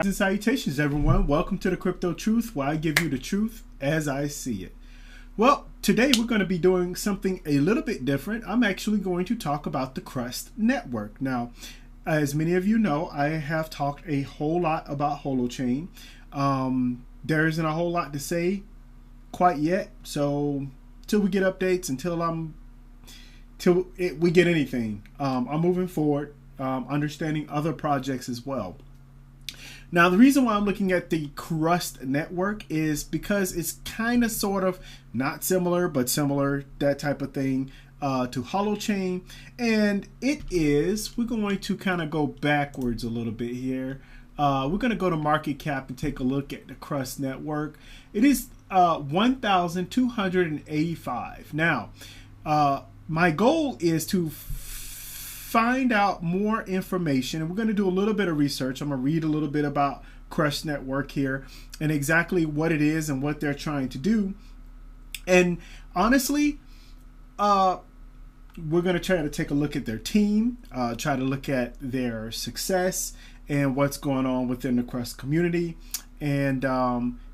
And salutations, everyone. Welcome to the Crypto Truth, where I give you the truth as I see it. Well, today we're going to be doing something a little bit different. I'm actually going to talk about the Crust Network. Now, as many of you know, I have talked a whole lot about Holochain. There isn't a whole lot to say quite yet, so till we get updates, we get anything, I'm moving forward, understanding other projects as well. Now, the reason why I'm looking at the Crust Network is because it's kind of sort of not similar, but similar, that type of thing, to Holochain. And we're going to kind of go backwards a little bit here. We're going to go to market cap and take a look at the Crust Network. It is 1,285. Now, my goal is to find out more information, and we're going to do a little bit of research. I'm going to read a little bit about Crust Network here and exactly what it is and what they're trying to do. And honestly, we're going to try to take a look at their team, try to look at their success and what's going on within the Crust community. And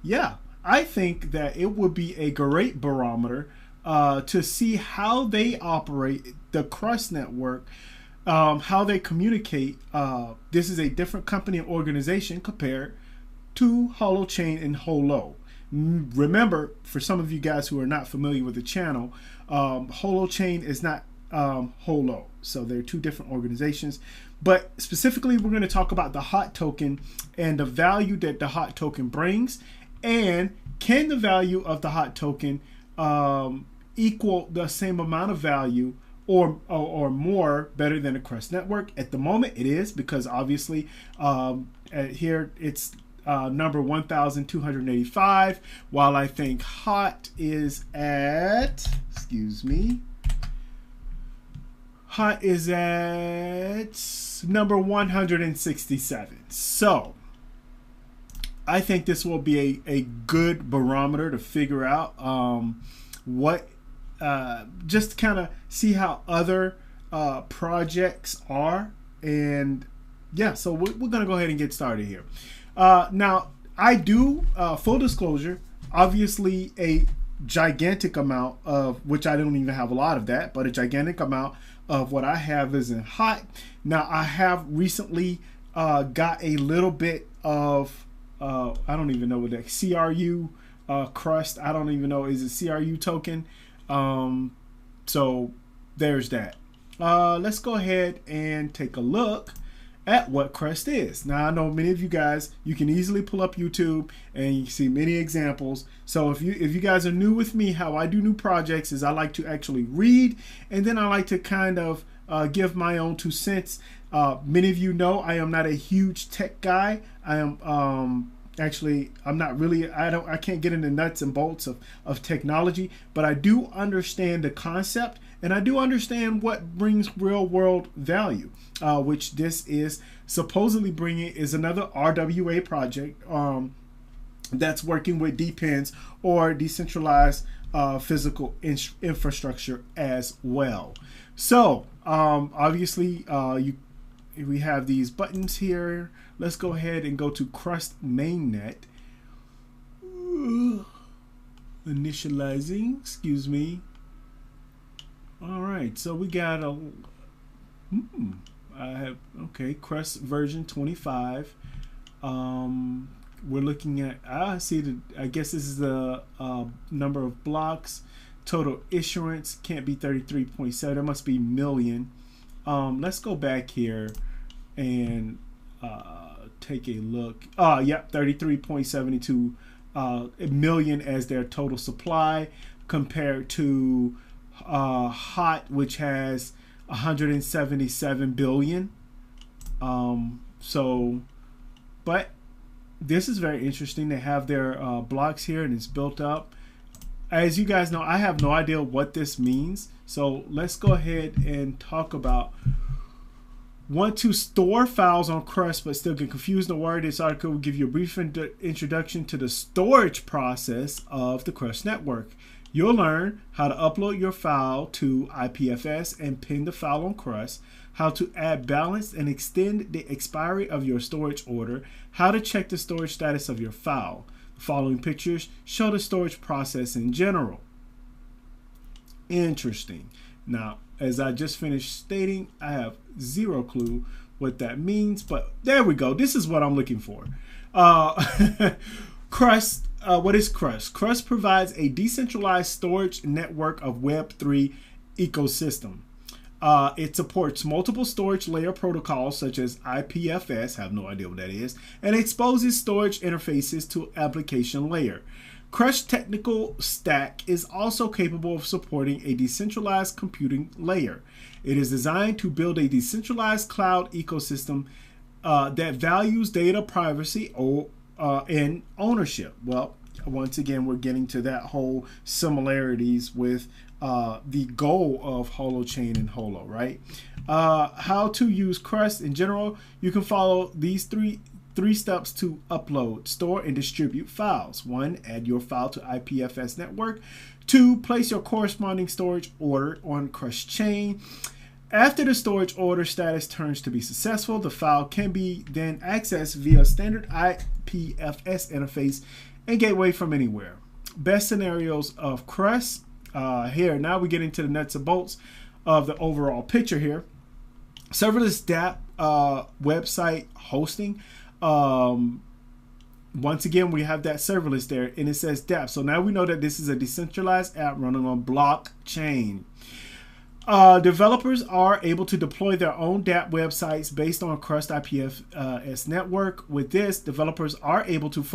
yeah, I think that it would be a great barometer to see how they operate, the Crust Network, how they communicate. This is a different company and organization compared to Holochain and Holo. Remember, for some of you guys who are not familiar with the channel, Holochain is not Holo. So they're two different organizations. But specifically, we're going to talk about the hot token and the value that the hot token brings. And can the value of the hot token equal the same amount of value or more better than the Crust Network? At the moment it is, because obviously here it's number 1,285, while I think hot is at, hot is at number 167. So I think this will be a good barometer to figure out what just kind of see how other projects are. And yeah, so we're gonna go ahead and get started here. Now, I do, full disclosure, obviously a gigantic amount of, which I don't even have a lot of that, but a gigantic amount of what I have is in hot. Now, I have recently got a little bit of I don't even know what that CRU Crust, I don't even know, is it CRU token? So there's that. Let's go ahead and take a look at what Crust is. Now, I know many of you guys, you can easily pull up YouTube and you see many examples. So if you guys are new with me, how I do new projects is I like to actually read, and then I like to kind of give my own 2 cents. Many of you know I am not a huge tech guy. I am actually, I'm not really, I can't get into nuts and bolts of technology, but I do understand the concept, and I do understand what brings real world value, which this is supposedly bringing, is another RWA project that's working with DPINs, or decentralized physical infrastructure as well. So obviously we have these buttons here. Let's go ahead and go to Crust mainnet. Initializing, excuse me. All right, so we got I have, okay, Crust version 25. We're looking at, I guess this is the number of blocks. Total issuance can't be 33.7, it must be million. Let's go back here and take a look. Yep, 33.72 million as their total supply, compared to hot, which has 177 billion. So, but this is very interesting. They have their blocks here, and it's built up. As you guys know, I have no idea what this means. So let's go ahead and talk about, want to store files on Crust but still get confused? No worry, this article will give you a brief introduction to the storage process of the Crust Network. You'll learn how to upload your file to IPFS and pin the file on Crust, how to add balance and extend the expiry of your storage order, how to check the storage status of your file. The following pictures show the storage process in general. Interesting. Now, as I just finished stating, I have zero clue what that means, but there we go. This is what I'm looking for. Crust. What is Crust? Crust provides a decentralized storage network of Web3 ecosystem. It supports multiple storage layer protocols such as IPFS, have no idea what that is, and exposes storage interfaces to application layer. Crust technical stack is also capable of supporting a decentralized computing layer. It is designed to build a decentralized cloud ecosystem that values data privacy and ownership. Well, once again, we're getting to that whole similarities with the goal of Holochain and Holo, right? How to use Crust in general. You can follow these three steps to upload, store, and distribute files. 1, add your file to IPFS network. 2, place your corresponding storage order on Crust chain. After the storage order status turns to be successful, the file can be then accessed via standard IPFS interface and gateway from anywhere. Best scenarios of Crust. Here, now we get into the nuts and bolts of the overall picture here. Serverless dApp website hosting. Once again, we have that serverless there, and it says dApp. So now we know that this is a decentralized app running on blockchain. Developers are able to deploy their own dApp websites based on Crust IPFS network. With this, developers are able to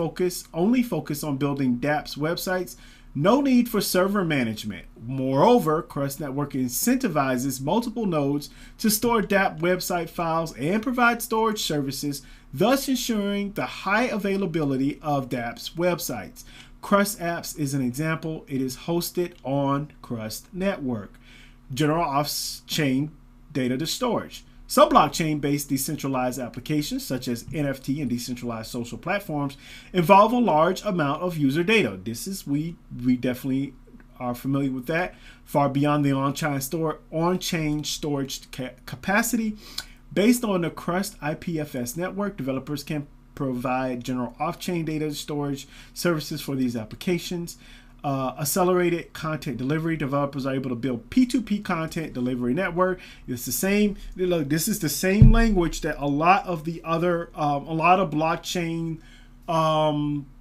only focus on building dApps websites. No need for server management. Moreover, Crust Network incentivizes multiple nodes to store dApp website files and provide storage services, thus ensuring the high availability of dApps websites. Crust Apps is an example. It is hosted on Crust Network. General off-chain data storage. Some blockchain-based decentralized applications, such as NFT and decentralized social platforms, involve a large amount of user data. We definitely are familiar with that. Far beyond the on-chain storage capacity. Based on the Crust IPFS network, developers can provide general off-chain data storage services for these applications. Accelerated content delivery. Developers are able to build P2P content delivery network. It's the same. Look, this is the same language that a lot of the other, a lot of blockchain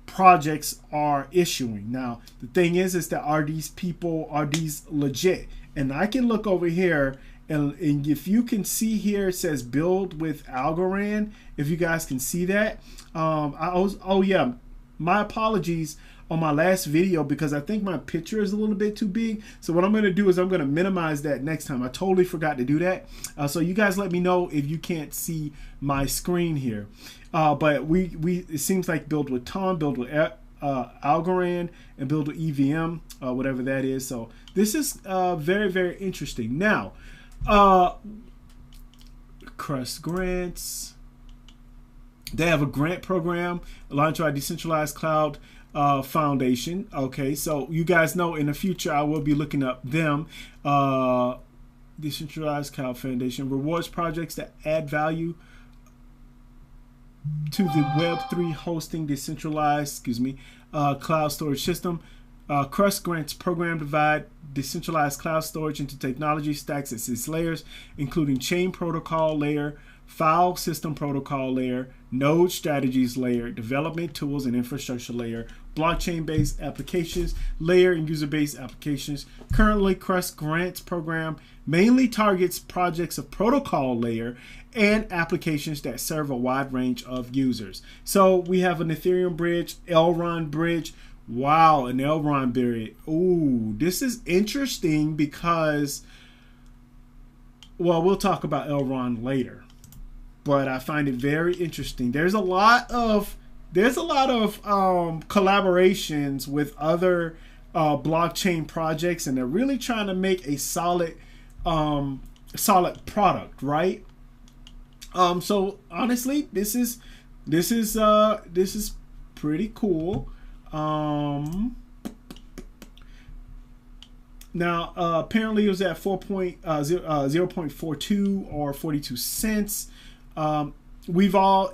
projects are issuing. Now, the thing is that are these legit? And I can look over here, and if you can see here, it says build with Algorand. If you guys can see that, oh yeah, my apologies on my last video because I think my picture is a little bit too big. So what I'm going to do is I'm going to minimize that next time. I totally forgot to do that. So you guys let me know if you can't see my screen here. But it seems like build with Tom, build with Algorand, and build with EVM, whatever that is. So this is very, very interesting. Now, Crust grants. They have a grant program aligned to our decentralized cloud foundation. Okay, so you guys know in the future I will be looking up them. Decentralized Cloud Foundation rewards projects that add value to the Web3 hosting decentralized cloud storage system. Crust grants program divide decentralized cloud storage into technology stacks at 6 layers, including chain protocol layer, file system protocol layer, node strategies layer, development tools and infrastructure layer, blockchain-based applications layer, and user-based applications. Currently, Crust grants program mainly targets projects of protocol layer and applications that serve a wide range of users. So we have an Ethereum bridge, Elrond bridge. Wow, an Elrond bridge. Ooh, this is interesting because, well, we'll talk about Elrond later. But I find it very interesting. There's a lot of collaborations with other blockchain projects, and they're really trying to make a solid product, right? So honestly, this is pretty cool. Now, apparently it was at 0.42 or 42 cents. We've all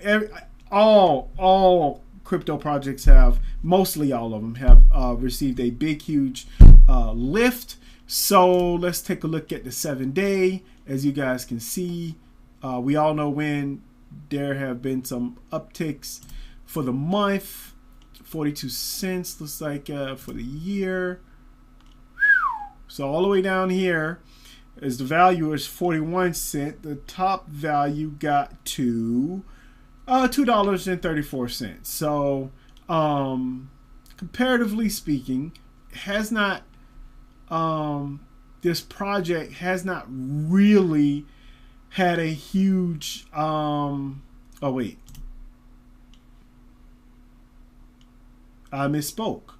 crypto projects have, mostly all of them have received a big, huge lift. So let's take a look at the 7-day. As you guys can see, we all know when there have been some upticks for the month. 42 cents looks like for the year. So all the way down here is the value is 41 cents. The top value got to $2.34. So comparatively speaking, has not this project has not really had a huge oh wait, I misspoke.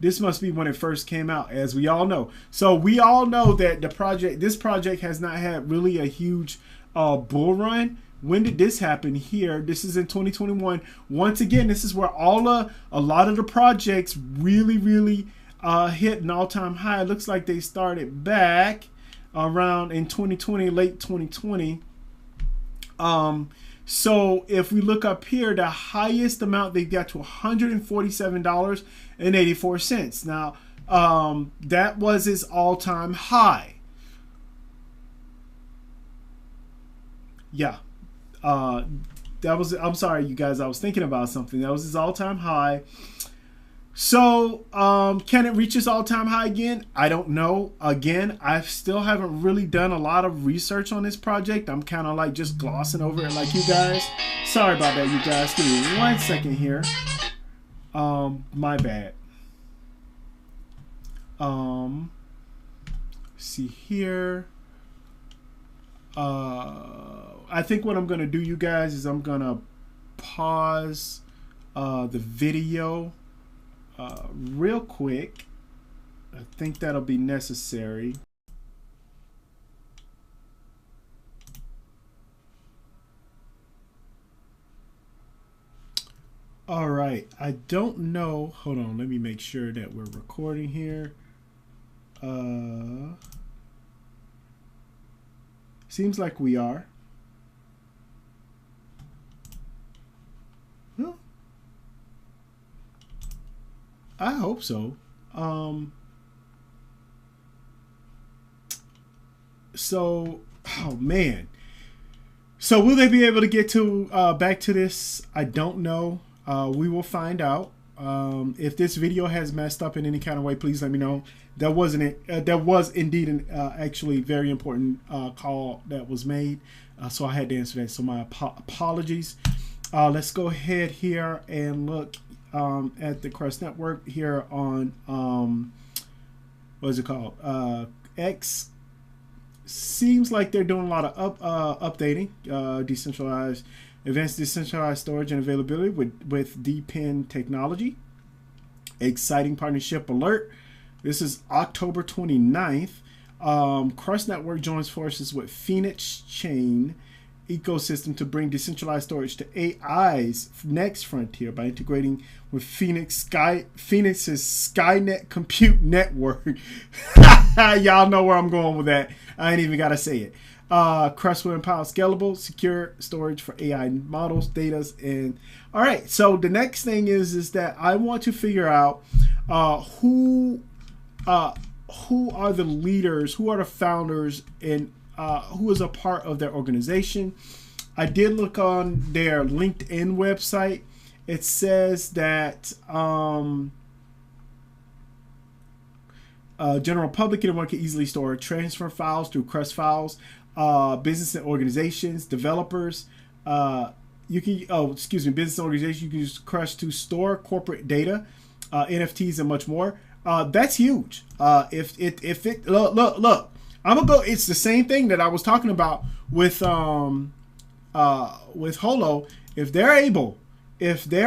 This must be when it first came out, as we all know. So we all know that this project has not had really a huge bull run. When did this happen? Here, this is in 2021. Once again, this is where a lot of the projects really hit an all-time high. It looks like they started back around in 2020, late 2020. So if we look up here, the highest amount they got to $147.84. Now, that was its all-time high. Yeah. That was, I'm sorry, you guys, I was thinking about something. That was his all-time high. So, can it reach its all-time high again? I don't know. Again, I still haven't really done a lot of research on this project. I'm kind of like just glossing over it like you guys. Sorry about that, you guys. Give me 1 second here. My bad. See here. I think what I'm going to do, you guys, is I'm going to pause the video real quick. I think that'll be necessary. All right, I don't know. Hold on, let me make sure that we're recording here. Seems like we are. Huh? I hope so. So, oh man. So will they be able to get to back to this? I don't know. We will find out. If this video has messed up in any kind of way, please let me know. That wasn't it. That was indeed an actually very important call that was made. So I had to answer that. So my apologies. Let's go ahead here and look at the Crust Network here on what is it called? X. Seems like they're doing a lot of updating, decentralized, advanced decentralized storage and availability with DPIN technology. Exciting partnership alert. This is October 29th. Crust Network joins forces with Phoenix Chain ecosystem to bring decentralized storage to AI's next frontier by integrating with Phoenix's Skynet compute network. Y'all know where I'm going with that. I ain't even gotta say it. Crust will empower scalable, secure storage for AI models, data, and all right. So the next thing is that I want to figure out who are the leaders, who are the founders, and who is a part of their organization. I did look on their LinkedIn website. It says that general public anyone can easily store or transfer files through Crust files. Business and organizations, developers, you can business and organizations, you can use Crust to store corporate data, NFTs, and much more. That's huge. If it look, I'm gonna go. It's the same thing that I was talking about with Holo. If they're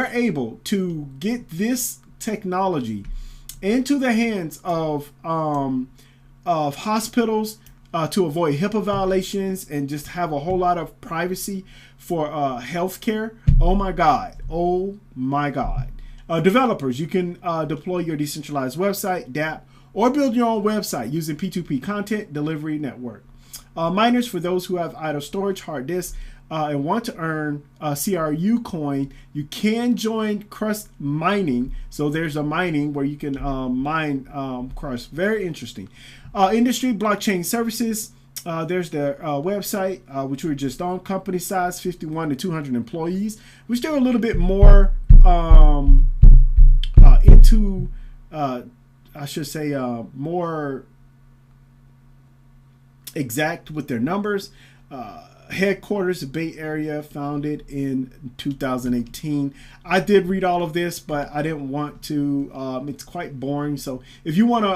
able to get this technology into the hands of hospitals to avoid HIPAA violations and just have a whole lot of privacy for healthcare. Oh my God. Developers, you can deploy your decentralized website, DApp, or build your own website using P2P Content Delivery Network. Miners, for those who have idle storage, hard disk, and want to earn CRU coin, you can join Crust Mining. So there's a mining where you can mine Crust. Very interesting. Industry blockchain services. There's their website, which we were just on. Company size 51 to 200 employees. We're still a little bit more into, I should say, more exact with their numbers. Headquarters, Bay Area, founded in 2018. I did read all of this, but I didn't want to. It's quite boring. So if you want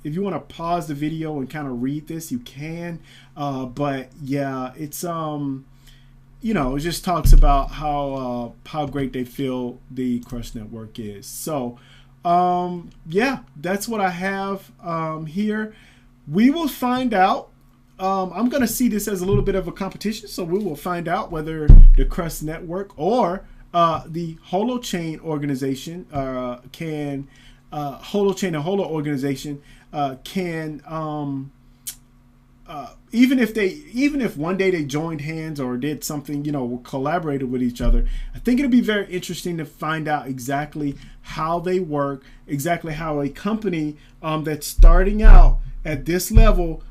to pause the video and kind of read this, you can. But yeah, it's you know, it just talks about how great they feel the Crust Network is. So yeah, that's what I have here. We will find out. I'm going to see this as a little bit of a competition, so we will find out whether the Crust Network or the Holochain organization can Holochain and Holo organization can even if one day they joined hands or did something, you know, collaborated with each other. I think it'll be very interesting to find out exactly how they work, exactly how a company that's starting out at this level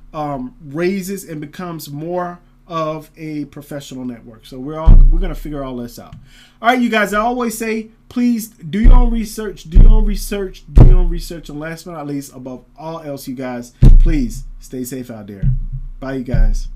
raises and becomes more of a professional network. So we're gonna figure all this out. All right, you guys, I always say, please do your own research, do your own research, and last but not least, above all else, you guys, please stay safe out there. Bye, you guys.